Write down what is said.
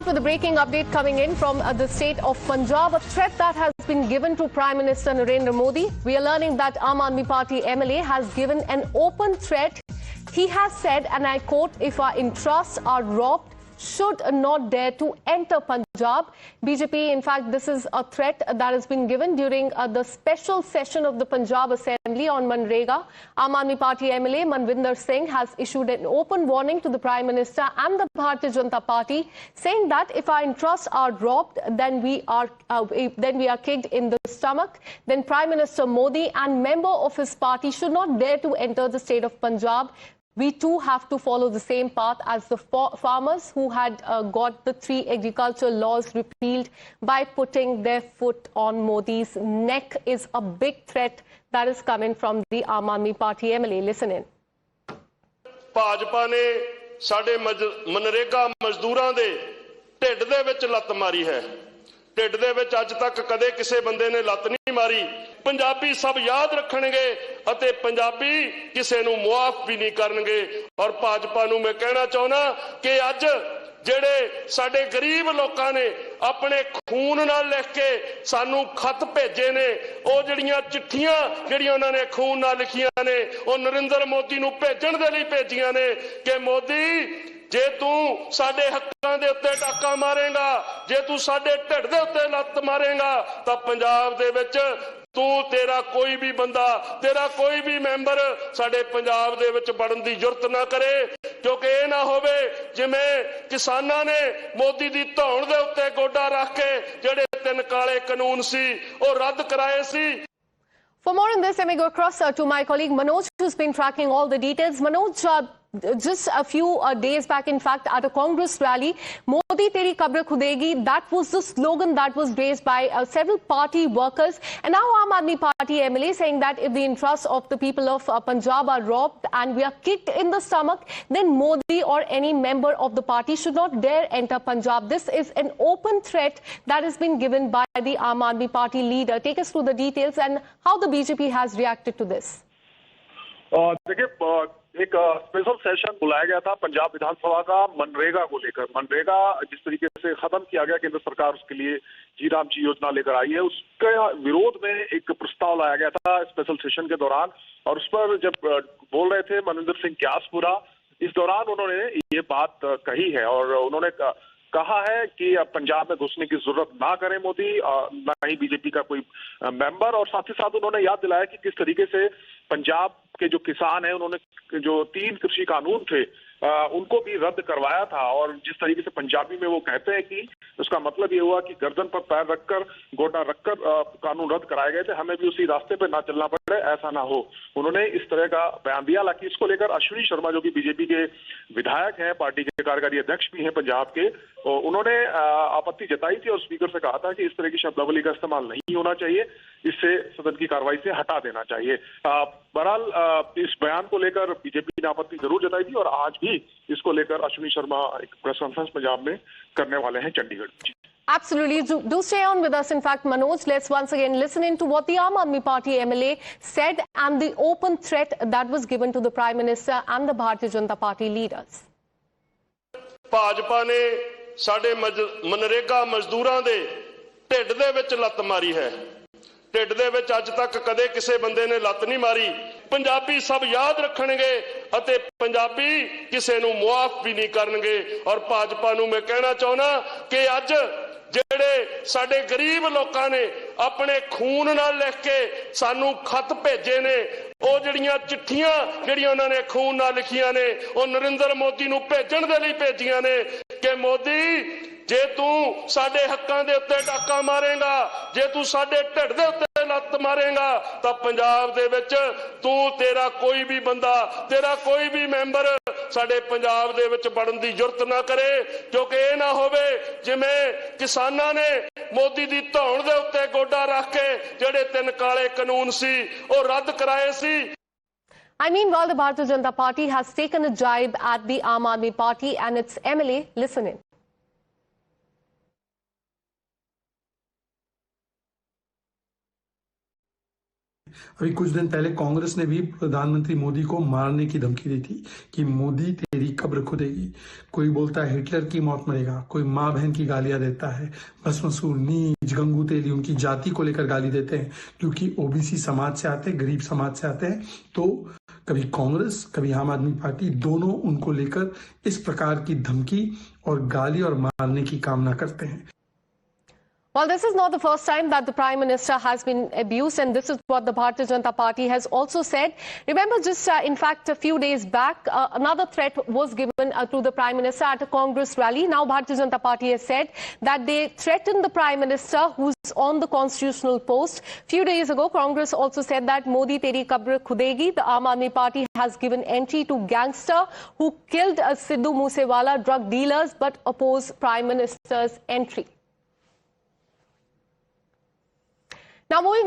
With a breaking update coming in from the state of Punjab, a threat that has been given to Prime Minister Narendra Modi. We are learning that Aam Aadmi Party MLA has given an open threat. He has said, and I quote, "If our interests are robbed, should not dare to enter Punjab." BJP, in fact, this is a threat that has been given during the special session of the Punjab Assembly on Manrega. Aam Aadmi Party MLA Manvinder Singh has issued an open warning to the Prime Minister and the Bharatiya Janata Party, saying that if our interests are robbed, then we are kicked in the stomach. Then Prime Minister Modi and member of his party should not dare to enter the state of Punjab. We too have to follow the same path as the farmers who had got the 3 agriculture laws repealed by putting their foot on Modi's neck, is a big threat that is coming from the Aam Aadmi Party MLA. Listen in. Bhajpa ਨੇ ਸਾਡੇ ਮਨਰੇਗਾ ਮਜ਼ਦੂਰਾਂ ਦੇ ਢਿੱਡ ਦੇ ਵਿੱਚ ਲੱਤ ਮਾਰੀ ਹੈ। ਢਿੱਡ ਦੇ ਵਿੱਚ ਅੱਜ ਤੱਕ ਕਦੇ ਕਿਸੇ ਬੰਦੇ ਨੇ ਲੱਤ ਨਹੀਂ ਮਾਰੀ। ਪੰਜਾਬੀ ਸਭ ਯਾਦ ਰੱਖਣਗੇ ਅਤੇ ਪੰਜਾਬੀ ਕਿਸੇ ਨੂੰ ਮੁਆਫ ਵੀ ਨਹੀਂ ਕਰਨਗੇ। ਔਰ ਭਾਜਪਾ ਨੂੰ ਮੈਂ ਕਹਿਣਾ ਚਾਹੁੰਦਾ ਕਿ ਅੱਜ ਜਿਹੜੇ ਸਾਡੇ ਗਰੀਬ ਲੋਕਾਂ ਨੇ ਆਪਣੇ ਖੂਨ ਨਾਲ ਲਿਖ ਕੇ ਸਾਨੂੰ ਖੱਤ ਭੇਜੇ ਨੇ, ਉਹ ਜਿਹੜੀਆਂ ਚਿੱਠੀਆਂ ਜਿਹੜੀਆਂ ਉਹਨਾਂ ਨੇ ਖੂਨ ਨਾਲ ਲਿਖੀਆਂ ਨੇ, ਉਹ ਨਰਿੰਦਰ ਮੋਦੀ ਨੂੰ ਭੇਜਣ ਦੇ ਲਈ ਭੇਜੀਆਂ ਨੇ ਕਿ ਮੋਦੀ, ਜੇ ਤੂੰ ਸਾਡੇ ਹੱਕਾਂ ਦੇ ਉੱਤੇ ਡਾਕਾ ਮਾਰੇਗਾ, ਜੇ ਤੂੰ ਸਾਡੇ ਢਿੱਡ ਦੇ ਉੱਤੇ ਲੱਤ ਮਾਰੇਗਾ, ਤਾਂ ਪੰਜਾਬ ਦੇ ਵਿੱਚ ਤੇਰਾ ਕੋਈ ਵੀ ਬੰਦਾ, ਤੇਰਾ ਕੋਈ ਵੀ ਮੈਂਬਰ ਸਾਡੇ ਪੰਜਾਬ ਦੇ ਵਿੱਚ ਵੜਨ ਦੀ ਜੁਰਤ ਨਾ ਕਰੇ। ਕਿਉਂਕਿ ਇਹ ਨਾ ਹੋਵੇ ਜਿਵੇਂ ਕਿਸਾਨਾਂ ਨੇ ਮੋਦੀ ਦੀ ਧੌਣ ਦੇ ਉੱਤੇ ਗੋਡਾ ਰੱਖ ਕੇ ਜਿਹੜੇ 3 ਕਾਲੇ ਕਾਨੂੰਨ ਸੀ ਉਹ ਰੱਦ ਕਰਾਏ ਸੀ। For more on this, let me go across to my colleague Manoj, who's been tracking all the details. Manoj, just a few days back, in fact, at a Congress rally, Modi Teri Kabr Khudegi, that was the slogan that was raised by several party workers. And now Aam Aadmi Party MLA saying that if the interests of the people of Punjab are robbed and we are kicked in the stomach, then Modi or any member of the party should not dare enter Punjab. This is an open threat that has been given by the Aam Aadmi Party leader. Take us through the details and how the BJP has reacted to this. देखिए, एक special session बुलाया गया था पंजाब विधानसभा का मनरेगा को लेकर। मनरेगा जिस तरीके से खत्म किया गया, केंद्र सरकार उसके लिए जी राम जी योजना लेकर आई है, उसके विरोध में एक प्रस्ताव लाया गया था स्पेशल सेशन के दौरान। और उस पर जब बोल रहे थे मनविंदर सिंह क्यासपुरा, इस दौरान उन्होंने ये बात कही है और उन्होंने कहा है कि पंजाब में घुसने की जरूरत ना करें मोदी, ना ही बीजेपी का कोई मेंबर। और साथ ही साथ उन्होंने याद दिलाया कि किस तरीके से पंजाब के जो किसान हैं, उन्होंने जो 3 कृषि कानून थे उनको भी रद्द करवाया था। और जिस तरीके से पंजाबी में वो कहते हैं कि उसका मतलब ये हुआ कि गर्दन पर पैर रखकर, गोटा रखकर कानून रद्द कराए गए थे, हमें भी उसी रास्ते पर ना चलना पड़े, ऐसा ना हो। उन्होंने इस तरह का बयान दिया। हालांकि इसको लेकर अश्विनी शर्मा जो कि बीजेपी के विधायक हैं, पार्टी के कार्यकारी अध्यक्ष भी हैं पंजाब के, उन्होंने आपत्ति जताई थी और स्पीकर से कहा था कि इस तरह की शब्दावली का इस्तेमाल नहीं होना चाहिए, इससे सदन की कार्रवाई से हटा देना चाहिए। बहरहाल इस बयान को लेकर बीजेपी ने आपत्ति जरूर जताई थी और आज भी इसको लेकर अश्विनी शर्मा एक प्रेस कॉन्फ्रेंस पंजाब में करने वाले हैं Chandigarh. Absolutely. Do stay on with us. In fact, Manoj, let's once again listen into what the Aam Aadmi Party MLA said and the open threat that was given to the Prime Minister and the Bharatiya Janata Party leaders. Bhajpa ਨੇ ਸਾਡੇ ਮਨਰੇਗਾ ਮਜ਼ਦੂਰਾਂ ਦੇ ਢਿੱਡ ਦੇ ਵਿੱਚ ਲੱਤ ਮਾਰੀ ਹੈ। ਢਿੱਡ ਦੇ ਵਿੱਚ ਅੱਜ ਤੱਕ ਕਦੇ ਕਿਸੇ ਬੰਦੇ ਨੇ ਲੱਤ ਨਹੀਂ ਮਾਰੀ। ਪੰਜਾਬੀ ਸਭ ਯਾਦ ਰੱਖਣਗੇ ਅਤੇ ਪੰਜਾਬੀ ਕਿਸੇ ਨੂੰ ਮੁਆਫ ਵੀ ਨਹੀਂ ਕਰਨਗੇ। ਔਰ ਭਾਜਪਾ ਨੂੰ ਮੈਂ ਕਹਿਣਾ ਚਾਹੁੰਦਾ ਕਿ ਅੱਜ ਜਿਹੜੇ ਸਾਡੇ ਗਰੀਬ ਲੋਕਾਂ ਨੇ ਆਪਣੇ ਖੂਨ ਨਾਲ ਲਿਖ ਕੇ ਸਾਨੂੰ ਖੱਤ ਭੇਜੇ ਨੇ, ਉਹ ਜਿਹੜੀਆਂ ਚਿੱਠੀਆਂ ਜਿਹੜੀਆਂ ਉਹਨਾਂ ਨੇ ਖੂਨ ਨਾਲ ਲਿਖੀਆਂ ਨੇ, ਉਹ ਨਰਿੰਦਰ ਮੋਦੀ ਨੂੰ ਭੇਜਣ ਦੇ ਲਈ ਭੇਜੀਆਂ ਨੇ ਕਿ ਮੋਦੀ, ਜੇ ਤੂੰ ਸਾਡੇ ਹੱਕਾਂ ਦੇ ਉੱਤੇ ਡਾਕਾ ਮਾਰੇਗਾ, ਜੇ ਤੂੰ ਸਾਡੇ ਢਿੱਡ ਦੇ ਉੱਤੇ ਲੱਤ ਮਾਰੇਗਾ, ਤਾਂ ਪੰਜਾਬ ਦੇ ਵਿੱਚ ਤੇਰਾ ਕੋਈ ਵੀ ਬੰਦਾ, ਤੇਰਾ ਕੋਈ ਵੀ ਮੈਂਬਰ ਸਾਡੇ ਪੰਜਾਬ ਦੇ ਵਿੱਚ ਵੜਨ ਦੀ ਜੁਰਤ ਨਾ ਕਰੇ। ਕਿਉਂਕਿ ਇਹ ਨਾ ਹੋਵੇ ਜਿਵੇਂ ਕਿਸਾਨਾਂ ਨੇ ਮੋਦੀ ਦੀ ਧੌਣ ਦੇ ਉੱਤੇ ਗੋਡਾ ਰੱਖ ਕੇ ਜਿਹੜੇ 3 ਕਾਲੇ ਕਾਨੂੰਨ ਸੀ ਉਹ ਰੱਦ ਕਰਾਏ ਸੀ। I mean, while the Bharatiya Janata Party has taken a jibe at the Aam Aadmi Party and its MLA, listen in. अभी कुछ दिन पहले कांग्रेस ने भी प्रधानमंत्री मोदी को मारने की धमकी दी थी कि मोदी तेरी कब्र खुदेगी। कोई बोलता है हिटलर की मौत मरेगा, कोई माँ बहन की गालियां देता है, भस्मासुर, नीच, गंगू तेली उनकी जाति को लेकर गाली देते हैं क्योंकि ओबीसी समाज से आते हैं, गरीब समाज से आते हैं। तो कभी कांग्रेस कभी आम आदमी पार्टी दोनों उनको लेकर इस प्रकार की धमकी और गाली और मारने की कामना करते हैं। Well, this is not the first time that the Prime Minister has been abused, and this is what the Bharatiya Janata Party has also said. Remember, just in fact, a few days back, another threat was given to the Prime Minister at a Congress rally. Now, Bharatiya Janata Party has said that they threatened the Prime Minister, who's on the constitutional post. Few days ago, Congress also said that Modi teri kabr khudegi. The Aam Aadmi Party has given entry to gangster who killed Sidhu Moosewala, drug dealers, but opposed Prime Minister's entry. Now, moving